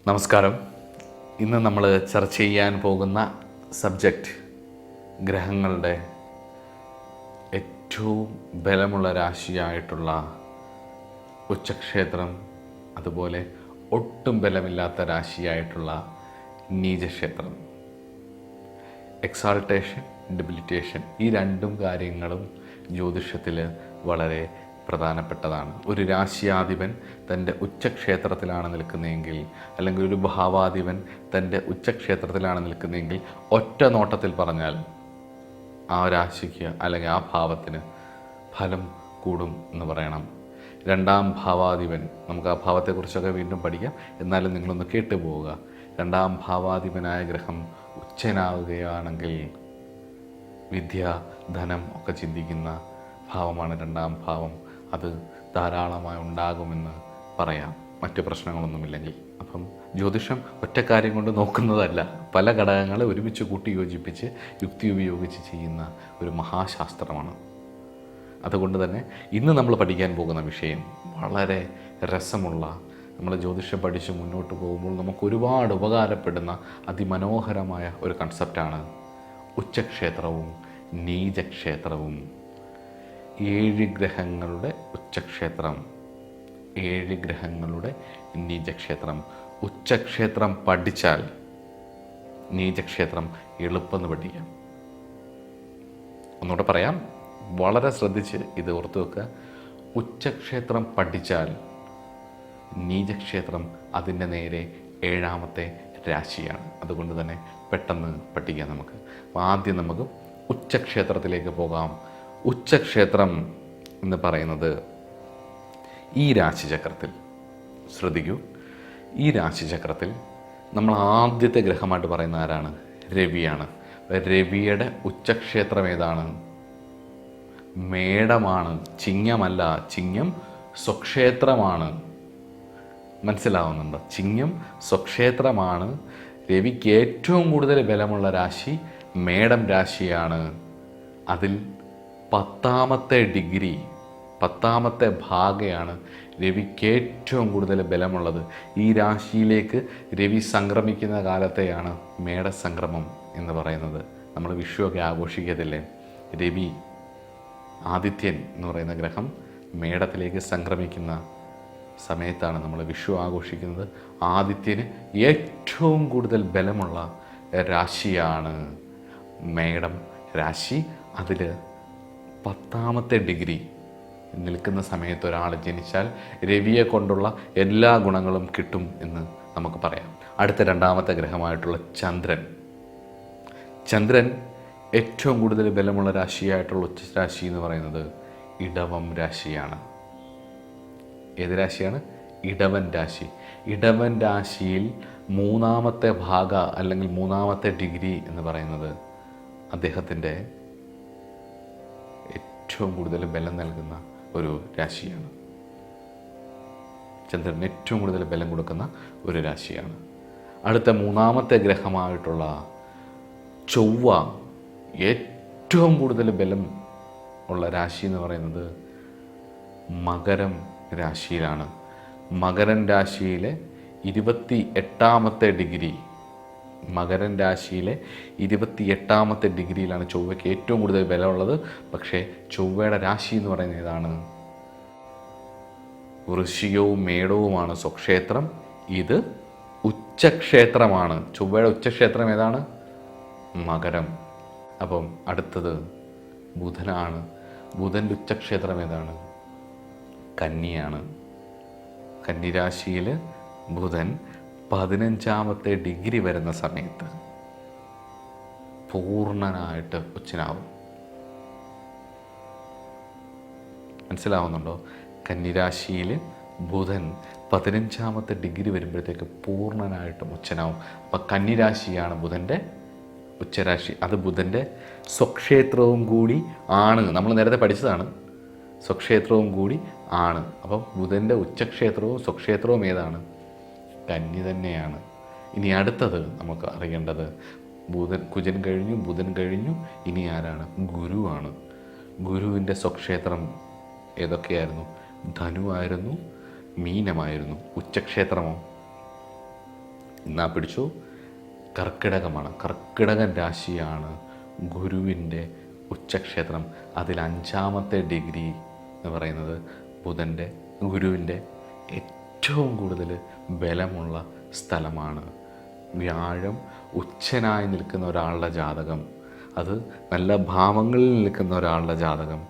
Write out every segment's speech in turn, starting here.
നമസ്കാരം. ഇന്ന് നമ്മൾ ചർച്ച ചെയ്യാൻ പോകുന്ന സബ്ജക്റ്റ് ഗ്രഹങ്ങളുടെ ഏറ്റവും ബലമുള്ള രാശിയായിട്ടുള്ള ഉച്ചക്ഷേത്രം, അതുപോലെ ഒട്ടും ബലമില്ലാത്ത രാശിയായിട്ടുള്ള നീചക്ഷേത്രം. എക്സാൾട്ടേഷൻ, ഡെബിലിറ്റേഷൻ, ഈ രണ്ടും കാര്യങ്ങളും ജ്യോതിഷത്തിൽ വളരെ പ്രധാനപ്പെട്ടതാണ്. ഒരു രാശിയാധിപൻ തൻ്റെ ഉച്ചക്ഷേത്രത്തിലാണ് നിൽക്കുന്നതെങ്കിൽ, അല്ലെങ്കിൽ ഒരു ഭാവാധിപൻ തൻ്റെ ഉച്ചക്ഷേത്രത്തിലാണ് നിൽക്കുന്നതെങ്കിൽ, ഒറ്റ നോട്ടത്തിൽ പറഞ്ഞാൽ ആ രാശിക്ക് അല്ലെങ്കിൽ ആ ഭാവത്തിന് ഫലം കൂടും എന്ന് പറയണം. രണ്ടാം ഭാവാധിപൻ, നമുക്ക് ആ ഭാവത്തെക്കുറിച്ചൊക്കെ വീണ്ടും പഠിക്കാം, എന്നാലും നിങ്ങളൊന്ന് കേട്ടുപോവുക. രണ്ടാം ഭാവാധിപനായ ഗ്രഹം ഉച്ചനാവുകയാണെങ്കിൽ വിദ്യ, ധനം ഒക്കെ ചിന്തിക്കുന്ന ഭാവമാണ് രണ്ടാം ഭാവം. അത് ധാരാളമായി ഉണ്ടാകുമെന്ന് പറയാം, മറ്റു പ്രശ്നങ്ങളൊന്നുമില്ലെങ്കിൽ. അപ്പം ജ്യോതിഷം ഒറ്റ കാര്യം കൊണ്ട് നോക്കുന്നതല്ല, പല ഘടകങ്ങളെ ഒരുമിച്ച് കൂട്ടി യോജിപ്പിച്ച് യുക്തി ഉപയോഗിച്ച് ചെയ്യുന്ന ഒരു മഹാശാസ്ത്രമാണ്. അതുകൊണ്ട് തന്നെ ഇന്ന് നമ്മൾ പഠിക്കാൻ പോകുന്ന വിഷയം വളരെ രസമുള്ള, നമ്മൾ ജ്യോതിഷം പഠിച്ച് മുന്നോട്ട് പോകുമ്പോൾ നമുക്ക് ഒരുപാട് ഉപകാരപ്പെടുന്ന അതിമനോഹരമായ ഒരു കൺസെപ്റ്റാണ് ഉച്ചക്ഷേത്രവും നീചക്ഷേത്രവും. 7 ഗ്രഹങ്ങളുടെ ഉച്ചക്ഷേത്രം, 7 ഗ്രഹങ്ങളുടെ നീചക്ഷേത്രം. ഉച്ചക്ഷേത്രം പഠിച്ചാൽ നീചക്ഷേത്രം എളുപ്പമെന്ന് പഠിക്കാം. ഒന്നുകൂടെ പറയാം, വളരെ ശ്രദ്ധിച്ച് ഇത് ഓർത്തു വെക്കുക. ഉച്ചക്ഷേത്രം പഠിച്ചാൽ നീചക്ഷേത്രം അതിൻ്റെ നേരെ 7ാമത്തെ രാശിയാണ്. അതുകൊണ്ട് തന്നെ പെട്ടെന്ന് പഠിക്കാം നമുക്ക്. ആദ്യം നമുക്ക് ഉച്ചക്ഷേത്രത്തിലേക്ക് പോകാം. ഉച്ചക്ഷേത്രം എന്ന് പറയുന്നത് ഈ രാശിചക്രത്തിൽ, ശ്രദ്ധിക്കൂ, ഈ രാശിചക്രത്തിൽ നമ്മൾ ആദ്യത്തെ ഗ്രഹമായിട്ട് പറയുന്ന ആരാണ്? രവിയാണ്. രവിയുടെ ഉച്ചക്ഷേത്രം ഏതാണ്? മേടമാണ്. ചിങ്ങമല്ല, ചിങ്ങം സ്വക്ഷേത്രമാണ്. മനസ്സിലാവുന്നുണ്ടോ? ചിങ്ങം സ്വക്ഷേത്രമാണ്. രവിക്ക് ഏറ്റവും കൂടുതൽ ബലമുള്ള രാശി മേടം രാശിയാണ്. അതിൽ 10ാമത്തെ ഡിഗ്രി, 10ാമത്തെ ഭാഗയാണ് രവിക്ക് ഏറ്റവും കൂടുതൽ ബലമുള്ളത്. ഈ രാശിയിലേക്ക് രവി സംക്രമിക്കുന്ന കാലത്തെയാണ് മേടസംക്രമം എന്ന് പറയുന്നത്. നമ്മൾ വിഷുവൊക്കെ ആഘോഷിക്കത്തില്ലേ? രവി, ആദിത്യൻ എന്ന് പറയുന്ന ഗ്രഹം മേടത്തിലേക്ക് സംക്രമിക്കുന്ന സമയത്താണ് നമ്മൾ വിഷു ആഘോഷിക്കുന്നത്. ആദിത്യന് ഏറ്റവും കൂടുതൽ ബലമുള്ള രാശിയാണ് മേടം രാശി. അതിൽ 10ാമത്തെ ഡിഗ്രി നിൽക്കുന്ന സമയത്ത് ഒരാൾ ജനിച്ചാൽ രവിയെ കൊണ്ടുള്ള എല്ലാ ഗുണങ്ങളും കിട്ടും എന്ന് നമുക്ക് പറയാം. അടുത്ത 2ാമത്തെ ഗ്രഹമായിട്ടുള്ള ചന്ദ്രൻ. ചന്ദ്രൻ ഏറ്റവും കൂടുതൽ ബലമുള്ള രാശിയായിട്ടുള്ള ഉച്ചരാശി എന്ന് പറയുന്നത് ഇടവം രാശിയാണ്. ഏത് രാശിയാണ്? ഇടവൻ രാശി. ഇടവൻ രാശിയിൽ 3ാമത്തെ ഭാഗ അല്ലെങ്കിൽ 3ാമത്തെ ഡിഗ്രി എന്ന് പറയുന്നത് അദ്ദേഹത്തിൻ്റെ ഏറ്റവും കൂടുതൽ ബലം നൽകുന്ന ഒരു രാശിയാണ്. ചന്ദ്രന് ഏറ്റവും കൂടുതൽ ബലം കൊടുക്കുന്ന ഒരു രാശിയാണ്. അടുത്ത 3ാമത്തെ ഗ്രഹമായിട്ടുള്ള ചൊവ്വ ഏറ്റവും കൂടുതൽ ബലം ഉള്ള രാശി എന്ന് പറയുന്നത് മകരം രാശിയിലാണ്. മകരൻ രാശിയിലെ 28ാമത്തെ ഡിഗ്രി, മകരൻ രാശിയിലെ 28ാമത്തെ ഡിഗ്രിയിലാണ് ചൊവ്വയ്ക്ക് ഏറ്റവും കൂടുതൽ ബലമുള്ളത്. പക്ഷേ ചൊവ്വയുടെ രാശി എന്ന് പറയുന്നത് ഏതാണ്? വൃശ്ചികവും മേടവുമാണ് സ്വക്ഷേത്രം. ഇത് ഉച്ചക്ഷേത്രമാണ്. ചൊവ്വയുടെ ഉച്ചക്ഷേത്രം ഏതാണ്? മകരം. അപ്പം അടുത്തത് ബുധനാണ്. ബുധൻ്റെ ഉച്ചക്ഷേത്രം ഏതാണ്? കന്നിയാണ്. കന്നിരാശിയിൽ ബുധൻ 15ാമത്തെ ഡിഗ്രി വരുന്ന സമയത്ത് പൂർണ്ണനായിട്ട് ഉച്ചനാവും. മനസ്സിലാവുന്നുണ്ടോ? കന്നിരാശിയിൽ ബുധൻ 15ാമത്തെ ഡിഗ്രി വരുമ്പോഴത്തേക്ക് പൂർണ്ണനായിട്ടും ഉച്ചനാവും. അപ്പം കന്നിരാശിയാണ് ബുധൻ്റെ ഉച്ചരാശി. അത് ബുധൻ്റെ സ്വക്ഷേത്രവും കൂടി ആണ്. നമ്മൾ നേരത്തെ പഠിച്ചതാണ്, സ്വക്ഷേത്രവും കൂടി ആണ്. അപ്പം ബുധൻ്റെ ഉച്ചക്ഷേത്രവും സ്വക്ഷേത്രവും ഏതാണ്? കന്നി തന്നെയാണ്. ഇനി അടുത്തത് നമുക്ക് അറിയേണ്ടത് കുജൻ കഴിഞ്ഞു, ബുധൻ കഴിഞ്ഞു, ഇനി ആരാണ്? ഗുരുവാണ്. ഗുരുവിൻ്റെ സ്വക്ഷേത്രം ഏതൊക്കെയായിരുന്നു? ധനുവായിരുന്നു, മീനമായിരുന്നു. ഉച്ചക്ഷേത്രമോ? എന്നാ പിടിച്ചു, കർക്കിടകമാണ്. കർക്കിടകൻ രാശിയാണ് ഗുരുവിൻ്റെ ഉച്ചക്ഷേത്രം. അതിൽ 5-ാമത്തെ ഡിഗ്രി എന്ന് പറയുന്നത് ബുധൻ്റെ, ഗുരുവിൻ്റെ ഏറ്റവും കൂടുതൽ ബലമുള്ള സ്ഥലമാണ്. വ്യാഴം ഉച്ചനായി നിൽക്കുന്ന ഒരാളുടെ ജാതകം, അത് നല്ല ഭാവങ്ങളിൽ നിൽക്കുന്ന ഒരാളുടെ ജാതകം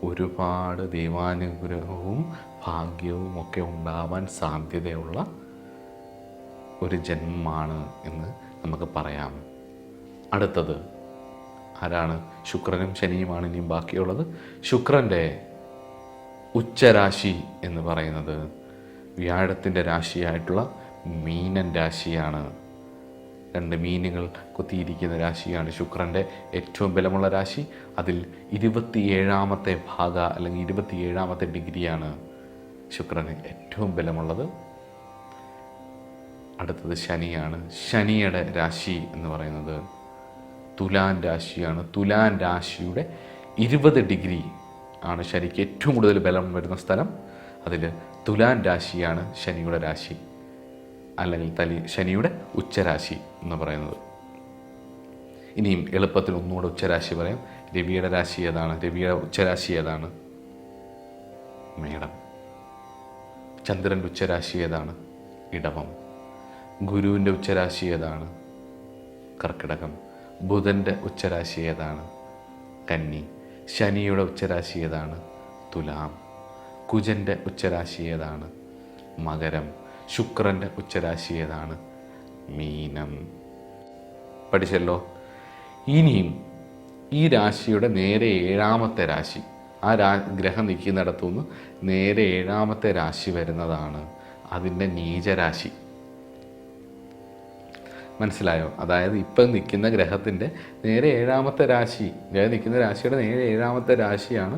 ഒരുപാട് ദൈവാനുഗ്രഹവും ഭാഗ്യവും ഒക്കെ ഉണ്ടാവാൻ സാധ്യതയുള്ള ഒരു ജന്മമാണ് എന്ന് നമുക്ക് പറയാം. അടുത്തത് ആരാണ്? ശുക്രനും ശനിയുമാണ് ഇനിയും ബാക്കിയുള്ളത്. ശുക്രൻ്റെ ഉച്ചരാശി എന്ന് പറയുന്നത് വ്യാഴത്തിൻ്റെ രാശിയായിട്ടുള്ള മീനൻ രാശിയാണ്. 2 മീനുകൾ കുത്തിയിരിക്കുന്ന രാശിയാണ് ശുക്രൻ്റെ ഏറ്റവും ബലമുള്ള രാശി. അതിൽ 27-ാമത്തെ ഭാഗ അല്ലെങ്കിൽ 27-ാമത്തെ ഡിഗ്രിയാണ് ശുക്രന് ഏറ്റവും ബലമുള്ളത്. അടുത്തത് ശനിയാണ്. ശനിയുടെ രാശി എന്ന് പറയുന്നത് തുലാൻ രാശിയാണ്. തുലാൻ രാശിയുടെ 20 ഡിഗ്രി ആണ് ശനിക്ക് ഏറ്റവും കൂടുതൽ ബലം വരുന്ന സ്ഥലം. അതിൽ തുലാൻ രാശിയാണ് ശനിയുടെ രാശി, അല്ലെങ്കിൽ ശനിയുടെ ഉച്ചരാശി എന്ന് പറയുന്നത്. ഇനിയും എളുപ്പത്തിൽ ഒന്നുകൂടെ ഉച്ചരാശി പറയാം. രവിയുടെ രാശി ഏതാണ്? രവിയുടെ ഉച്ചരാശി ഏതാണ്? മേടം. ചന്ദ്രൻ്റെ ഉച്ചരാശി ഏതാണ്? ഇടവം. ഗുരുവിൻ്റെ ഉച്ചരാശി ഏതാണ്? കർക്കിടകം. ബുധൻ്റെ ഉച്ചരാശി ഏതാണ്? കന്നി. ശനിയുടെ ഉച്ചരാശി ഏതാണ്? തുലാം. കുജൻ്റെ ഉച്ചരാശി ഏതാണ്? മകരം. ശുക്രൻ്റെ ഉച്ചരാശി ഏതാണ്? മീനം. പഠിച്ചല്ലോ. ഇനിയും ഈ രാശിയുടെ നേരെ 7-ാമത്തെ രാശി, ആ ഗ്രഹം നിൽക്കുന്നിടത്തുനിന്ന് നേരെ 7-ാമത്തെ രാശി വരുന്നതാണ് അതിൻ്റെ നീചരാശി. മനസ്സിലായോ? അതായത് ഇപ്പം നിൽക്കുന്ന ഗ്രഹത്തിൻ്റെ നേരെ 7-ാമത്തെ രാശി, നിൽക്കുന്ന രാശിയുടെ നേരെ 7-ാമത്തെ രാശിയാണ്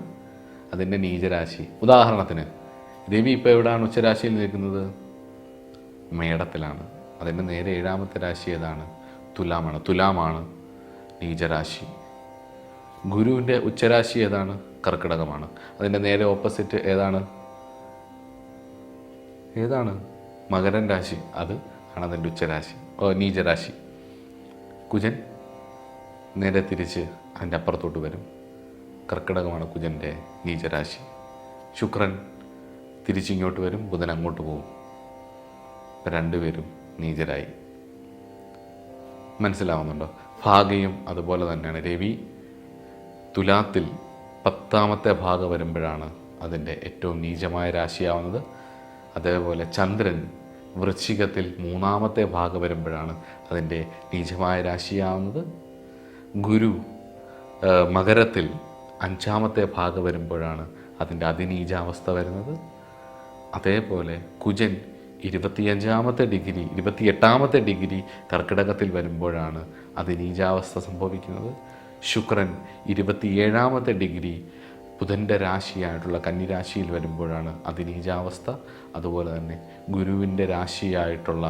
അതിൻ്റെ നീചരാശി. ഉദാഹരണത്തിന് രവി ഇപ്പോൾ എവിടെയാണ് ഉച്ചരാശിയിൽ നിൽക്കുന്നത്? മേടത്തിലാണ്. അതിൻ്റെ നേരെ 7-ാമത്തെ രാശി ഏതാണ്? തുലാമാണ്. തുലാമാണ് നീചരാശി. ഗുരുവിൻ്റെ ഉച്ചരാശി ഏതാണ്? കർക്കിടകമാണ്. അതിൻ്റെ നേരെ ഓപ്പോസിറ്റ് ഏതാണ്? മകരൻ രാശി. അത് ആണ് അതിൻ്റെ ഉച്ചരാശി, നീചരാശി. കുജൻ നേരെ തിരിച്ച് അതിൻ്റെ അപ്പുറത്തോട്ട് വരും. കർക്കിടകമാണ് കുജൻ്റെ നീചരാശി. ശുക്രൻ തിരിച്ചിങ്ങോട്ട് വരും, ബുധൻ അങ്ങോട്ട് പോകും. 2 പേരും നീചരായി. മനസ്സിലാവുന്നുണ്ടോ? ഭാഗ്യം അതുപോലെ തന്നെയാണ്. രവി തുലാത്തിൽ 10-ാമത്തെ ഭാഗം വരുമ്പോഴാണ് അതിൻ്റെ ഏറ്റവും നീചമായ രാശിയാവുന്നത്. അതേപോലെ ചന്ദ്രൻ വൃശ്ചികത്തിൽ 3-ാമത്തെ ഭാഗം വരുമ്പോഴാണ് അതിൻ്റെ നീചമായ രാശിയാവുന്നത്. ഗുരു മകരത്തിൽ 5-ാമത്തെ ഭാഗം വരുമ്പോഴാണ് അതിൻ്റെ അതിനീചാവസ്ഥ വരുന്നത്. അതേപോലെ കുജൻ 28-ാമത്തെ ഡിഗ്രി കർക്കിടകത്തിൽ വരുമ്പോഴാണ് അതിനീചാവസ്ഥ സംഭവിക്കുന്നത്. ശുക്രൻ 27-ാമത്തെ ഡിഗ്രി ബുധൻ്റെ രാശിയായിട്ടുള്ള കന്നിരാശിയിൽ വരുമ്പോഴാണ് അതിനീചാവസ്ഥ. അതുപോലെ തന്നെ ഗുരുവിൻ്റെ രാശിയായിട്ടുള്ള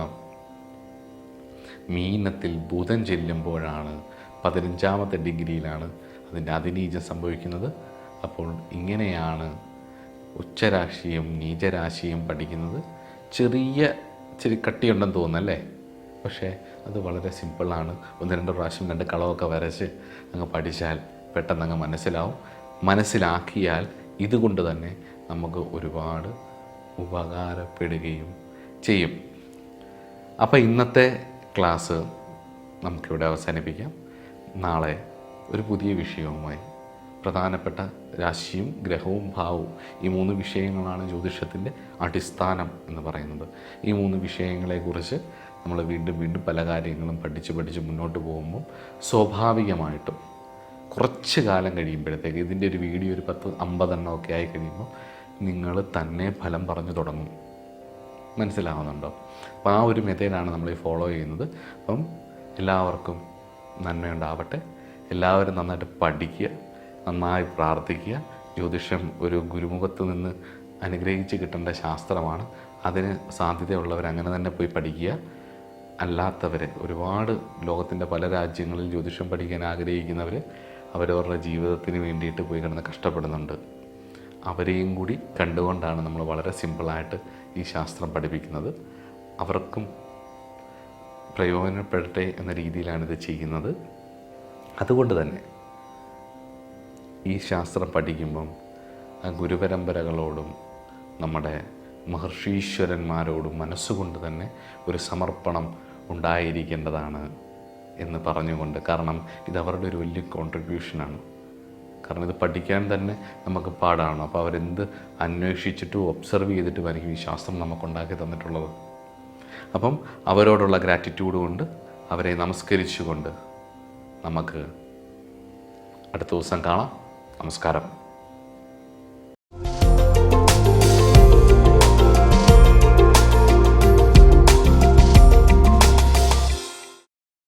മീനത്തിൽ ബുധൻ ചെല്ലുമ്പോഴാണ് 15-ാമത്തെ ഡിഗ്രിയിലാണ് അതിൻ്റെ അതിനീചം സംഭവിക്കുന്നത്. അപ്പോൾ ഇങ്ങനെയാണ് ഉച്ചരാശിയും നീചരാശിയും പഠിക്കുന്നത്. ഇച്ചിരി കട്ടിയുണ്ടെന്ന് തോന്നുന്നല്ലേ? പക്ഷേ അത് വളരെ സിമ്പിളാണ്. 1-2 പ്രാവശ്യം 2 കളമൊക്കെ വരച്ച് അങ്ങ് പഠിച്ചാൽ പെട്ടെന്ന് അങ്ങ് മനസ്സിലാവും. മനസ്സിലാക്കിയാൽ ഇതുകൊണ്ട് തന്നെ നമുക്ക് ഒരുപാട് ഉപകാരപ്പെടുകയും ചെയ്യും. അപ്പോൾ ഇന്നത്തെ ക്ലാസ് നമുക്കിവിടെ അവസാനിപ്പിക്കാം. നാളെ ഒരു പുതിയ വിഷയവുമായി, പ്രധാനപ്പെട്ട രാശിയും ഗ്രഹവും ഭാവവും, ഈ 3 വിഷയങ്ങളാണ് ജ്യോതിഷത്തിൻ്റെ അടിസ്ഥാനം എന്ന് പറയുന്നത്. ഈ 3 വിഷയങ്ങളെക്കുറിച്ച് നമ്മൾ വീണ്ടും പല കാര്യങ്ങളും പഠിച്ച് മുന്നോട്ട് പോകുമ്പോൾ സ്വാഭാവികമായിട്ടും കുറച്ച് കാലം കഴിയുമ്പോഴത്തേക്ക് ഇതിൻ്റെ ഒരു വീഡിയോ ഒരു 10-50 എണ്ണമൊക്കെ ആയി കഴിയുമ്പോൾ നിങ്ങൾ തന്നെ ഫലം പറഞ്ഞു തുടങ്ങും. മനസ്സിലാവുന്നുണ്ടോ? അപ്പോൾ ആ ഒരു മെത്തേഡാണ് നമ്മൾ ഫോളോ ചെയ്യുന്നത്. അപ്പം എല്ലാവർക്കും നന്മയുണ്ടാവട്ടെ. എല്ലാവരും നന്നായിട്ട് പഠിക്കുക, നന്നായി പ്രാർത്ഥിക്കുക. ജ്യോതിഷം ഒരു ഗുരുമുഖത്ത് നിന്ന് അനുഗ്രഹിച്ച് കിട്ടേണ്ട ശാസ്ത്രമാണ്. അതിന് സാധ്യതയുള്ളവർ അങ്ങനെ തന്നെ പോയി പഠിക്കുക. അല്ലാത്തവർ, ഒരുപാട് ലോകത്തിൻ്റെ പല രാജ്യങ്ങളിൽ ജ്യോതിഷം പഠിക്കാൻ ആഗ്രഹിക്കുന്നവർ അവരവരുടെ ജീവിതത്തിന് വേണ്ടിയിട്ട് പോയി കിടന്ന് കഷ്ടപ്പെടുന്നുണ്ട്. അവരെയും കൂടി കണ്ടുകൊണ്ടാണ് നമ്മൾ വളരെ സിമ്പിളായിട്ട് ഈ ശാസ്ത്രം പഠിപ്പിക്കുന്നത്. അവർക്കും പ്രയോജനപ്പെടട്ടെ എന്ന രീതിയിലാണിത് ചെയ്യുന്നത്. അതുകൊണ്ട് തന്നെ ഈ ശാസ്ത്രം പഠിക്കുമ്പം ആ ഗുരുപരമ്പരകളോടും നമ്മുടെ മഹർഷീശ്വരന്മാരോടും മനസ്സുകൊണ്ട് തന്നെ ഒരു സമർപ്പണം ഉണ്ടായിരിക്കേണ്ടതാണ് എന്ന് പറഞ്ഞുകൊണ്ട്, കാരണം ഇത് അവരുടെ ഒരു വലിയ കോൺട്രിബ്യൂഷനാണ്. കാരണം ഇത് പഠിക്കാൻ തന്നെ നമുക്ക് പാടാണ്. അപ്പോൾ അവരെന്ത് അന്വേഷിച്ചിട്ടും ഒബ്സർവ് ചെയ്തിട്ടുമായിരിക്കും ഈ ശാസ്ത്രം നമുക്കുണ്ടാക്കി തന്നിട്ടുള്ളത്. അപ്പം അവരോടുള്ള ഗ്രാറ്റിറ്റ്യൂഡ് കൊണ്ട്, അവരെ നമസ്കരിച്ചുകൊണ്ട് നമുക്ക് അടുത്ത ദിവസം കാണാം. നമസ്കാരം.